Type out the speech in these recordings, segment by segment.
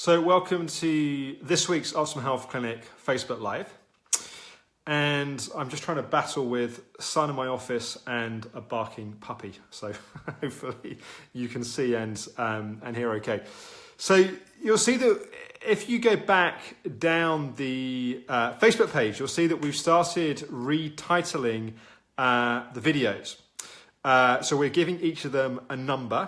So welcome to this week's Optimum Health Clinic Facebook Live. And I'm just trying to battle with sun in my office and a barking puppy. So hopefully you can see and hear okay. So you'll see that if you go back down the Facebook page, you'll see that we've started retitling the videos. So we're giving each of them a number.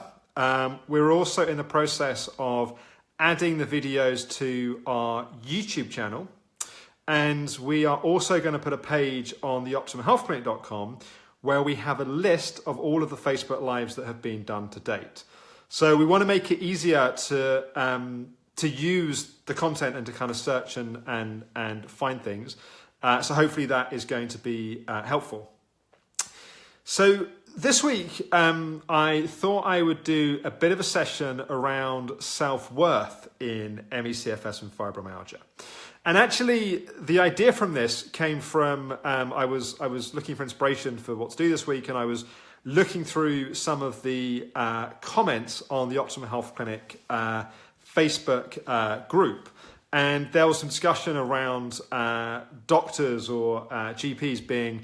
We're also in the process of adding the videos to our YouTube channel. And we are also going to put a page on the OptimumHealthClinic.com where we have a list of all of the Facebook Lives that have been done to date. So we want to make it easier to use the content and to kind of search and find things. So hopefully that is going to be helpful. So this week, I thought I would do a bit of a session around self-worth in ME CFS and fibromyalgia. And actually, the idea from this came from, I was looking for inspiration for what to do this week, and I was looking through some of the comments on the Optimum Health Clinic Facebook group. And there was some discussion around doctors or GPs being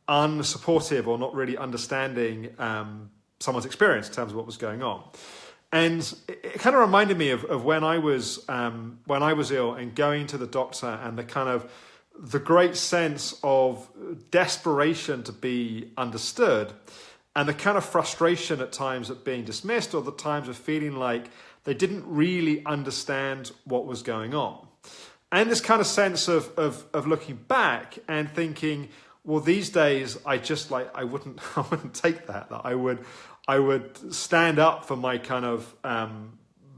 unsupportive or not really understanding someone's experience in terms of what was going on. And it kind of reminded me of when I was ill and going to the doctor and the great sense of desperation to be understood and the kind of frustration at times at being dismissed or the times of feeling like they didn't really understand what was going on. And this kind of sense of looking back and thinking, well, these days I wouldn't take that I would stand up for my kind of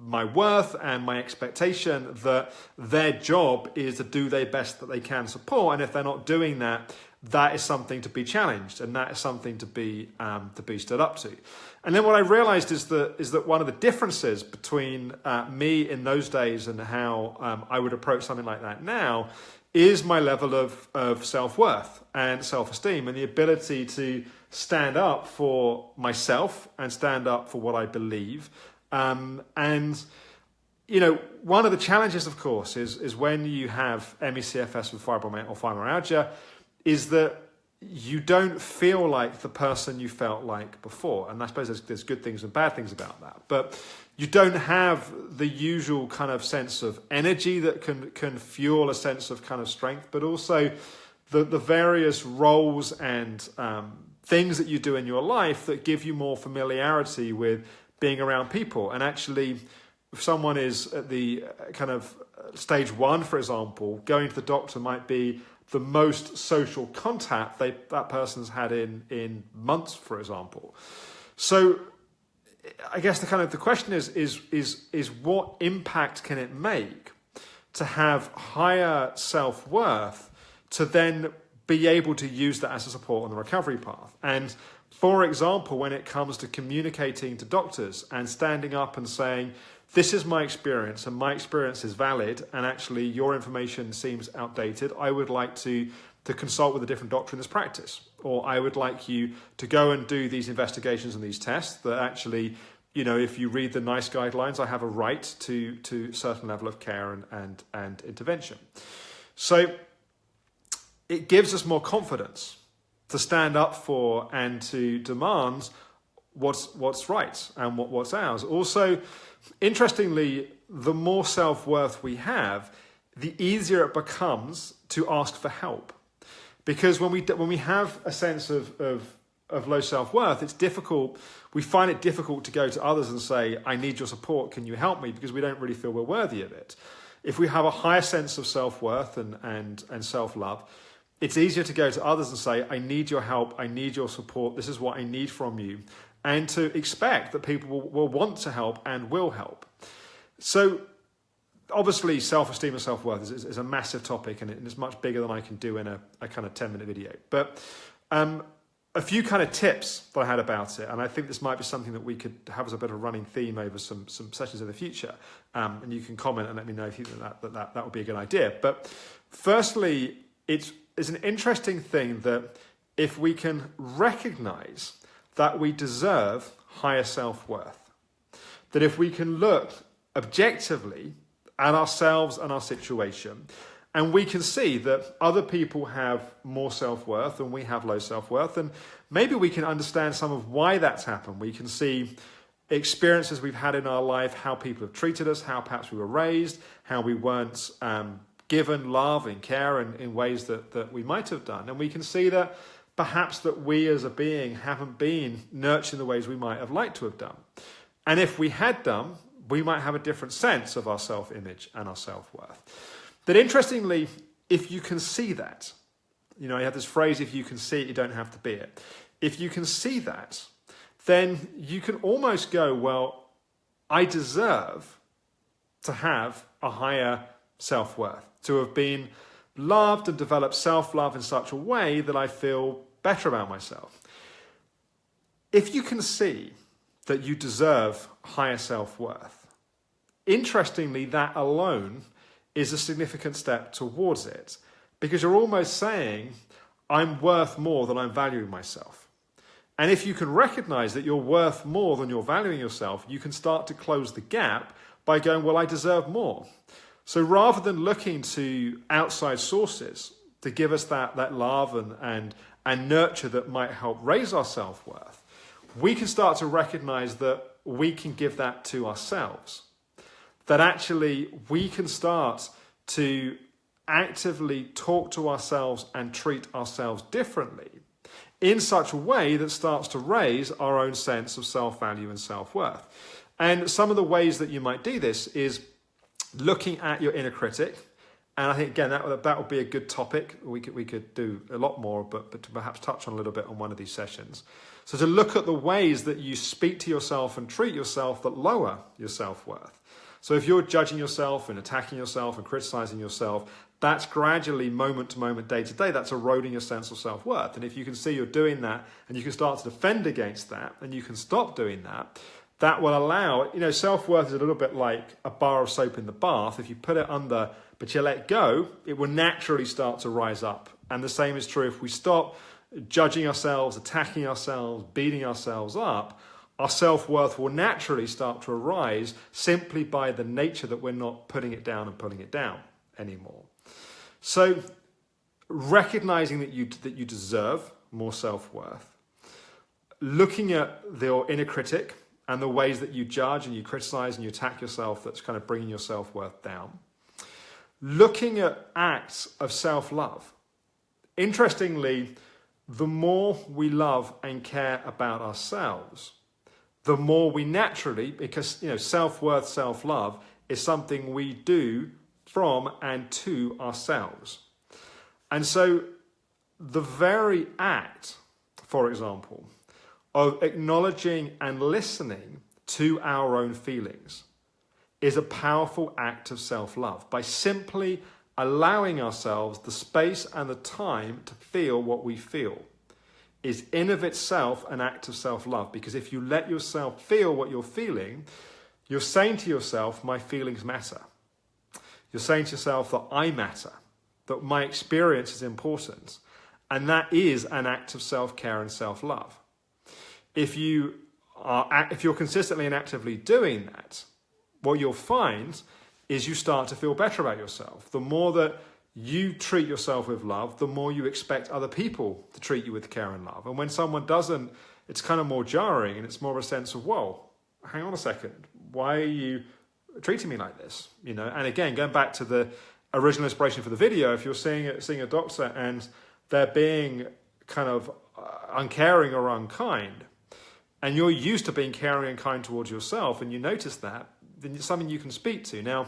my worth and my expectation that their job is to do their best that they can support, and if they're not doing that, that is something to be challenged and that is something to be stood up to. And then what I realized is that one of the differences between me in those days and how I would approach something like that now is my level of self-worth and self-esteem and the ability to stand up for myself and stand up for what I believe. And, you know, one of the challenges, of course, is when you have ME CFS with fibromyalgia, is that you don't feel like the person you felt like before. And I suppose there's good things and bad things about that. But you don't have the usual kind of sense of energy that can fuel a sense of kind of strength, but also the various roles and things that you do in your life that give you more familiarity with being around people. And actually, if someone is at the kind of stage 1, for example, going to the doctor might be the most social contact that person's had in months, for example. So I guess the question is what impact can it make to have higher self-worth to then be able to use that as a support on the recovery path? And for example, when it comes to communicating to doctors and standing up and saying, this is my experience and my experience is valid and actually your information seems outdated, I would like to consult with a different doctor in this practice. Or I would like you to go and do these investigations and these tests that actually, you know, if you read the NICE guidelines, I have a right to a certain level of care and intervention. So it gives us more confidence to stand up for and to demand what's right and what's ours. Also, interestingly, the more self-worth we have, the easier it becomes to ask for help. Because when we have a sense of low self-worth, it's difficult. We find it difficult to go to others and say, I need your support, can you help me? Because we don't really feel we're worthy of it. If we have a higher sense of self-worth and self-love, it's easier to go to others and say, I need your help, I need your support, this is what I need from you. And to expect that people will want to help and will help. So obviously self-esteem and self-worth is a massive topic, and it's much bigger than I can do in a kind of 10-minute video. But a few kind of tips that I had about it, and I think this might be something that we could have as a bit of a running theme over some sessions in the future. And you can comment and let me know if you think that would be a good idea. But firstly, it's an interesting thing that if we can recognize that we deserve higher self-worth, that if we can look objectively at ourselves and our situation. And we can see that other people have more self-worth and we have low self-worth. And maybe we can understand some of why that's happened. We can see experiences we've had in our life, how people have treated us, how perhaps we were raised, how we weren't given love and care in ways that we might have done. And we can see that perhaps that we as a being haven't been nurtured in the ways we might have liked to have done. And if we had done, we might have a different sense of our self-image and our self-worth. But interestingly, if you can see that, you have this phrase, if you can see it, you don't have to be it. If you can see that, then you can almost go, well, I deserve to have a higher self-worth, to have been loved and developed self-love in such a way that I feel better about myself. If you can see that you deserve higher self-worth, interestingly, that alone is a significant step towards it, because you're almost saying, I'm worth more than I'm valuing myself. And if you can recognize that you're worth more than you're valuing yourself, you can start to close the gap by going, well, I deserve more. So rather than looking to outside sources to give us that love and nurture that might help raise our self-worth, we can start to recognize that we can give that to ourselves. That actually we can start to actively talk to ourselves and treat ourselves differently in such a way that starts to raise our own sense of self-value and self-worth. And some of the ways that you might do this is looking at your inner critic. And I think, again, that would be a good topic. We could do a lot more, but to perhaps touch on a little bit on one of these sessions. So to look at the ways that you speak to yourself and treat yourself that lower your self-worth. So if you're judging yourself and attacking yourself and criticizing yourself, that's gradually moment to moment, day to day, that's eroding your sense of self-worth. And if you can see you're doing that and you can start to defend against that and you can stop doing that, that will allow, self-worth is a little bit like a bar of soap in the bath. If you put it under, but you let go, it will naturally start to rise up. And the same is true if we stop judging ourselves, attacking ourselves, beating ourselves up, our self-worth will naturally start to arise simply by the nature that we're not putting it down and pulling it down anymore. So recognizing that you deserve more self-worth, looking at your inner critic and the ways that you judge and you criticize and you attack yourself, that's kind of bringing your self-worth down. Looking at acts of self-love. Interestingly, the more we love and care about ourselves, the more we naturally, because self-worth, self-love is something we do from and to ourselves. And so the very act, for example, of acknowledging and listening to our own feelings is a powerful act of self-love by simply allowing ourselves the space and the time to feel what we feel. Is in of itself an act of self-love, because if you let yourself feel what you're feeling, you're saying to yourself, my feelings matter. You're saying to yourself that I matter, that my experience is important, and that is an act of self-care and self-love. If you're consistently and actively doing that, what you'll find is you start to feel better about yourself. The more that you treat yourself with love, the more you expect other people to treat you with care and love. And when someone doesn't, it's kind of more jarring, and it's more of a sense of, whoa, hang on a second, why are you treating me like this? And again, going back to the original inspiration for the video, if you're seeing a doctor and they're being kind of uncaring or unkind, and you're used to being caring and kind towards yourself, and you notice that, then it's something you can speak to. Now,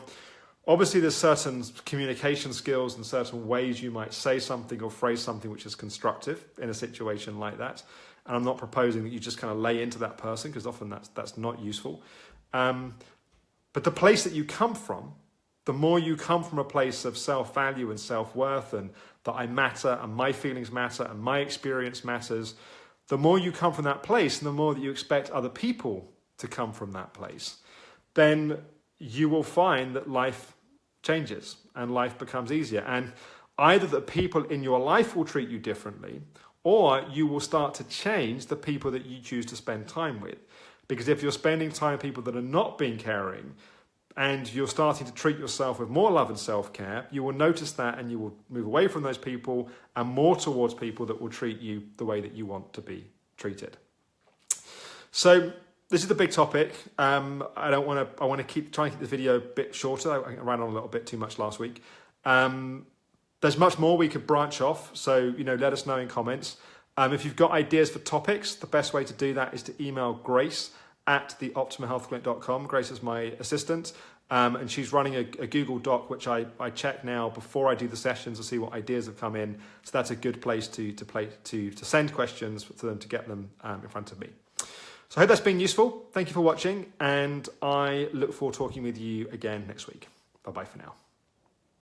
obviously, there's certain communication skills and certain ways you might say something or phrase something which is constructive in a situation like that. And I'm not proposing that you just kind of lay into that person, because often that's not useful. But the place that you come from, the more you come from a place of self-value and self-worth and that I matter and my feelings matter and my experience matters, the more you come from that place and the more that you expect other people to come from that place, then you will find that life changes and life becomes easier. And either the people in your life will treat you differently, or you will start to change the people that you choose to spend time with. Because if you're spending time with people that are not being caring and you're starting to treat yourself with more love and self-care, you will notice that and you will move away from those people and more towards people that will treat you the way that you want to be treated. So this is the big topic. I want to try and keep the video a bit shorter. I ran on a little bit too much last week. There's much more we could branch off. So, let us know in comments. If you've got ideas for topics, the best way to do that is to email grace@theoptimalhealthclinic.com. Grace is my assistant, and she's running a Google Doc, which I check now before I do the sessions to see what ideas have come in. So that's a good place to send questions for them to get them in front of me. So I hope that's been useful. Thank you for watching, and I look forward to talking with you again next week. Bye-bye for now.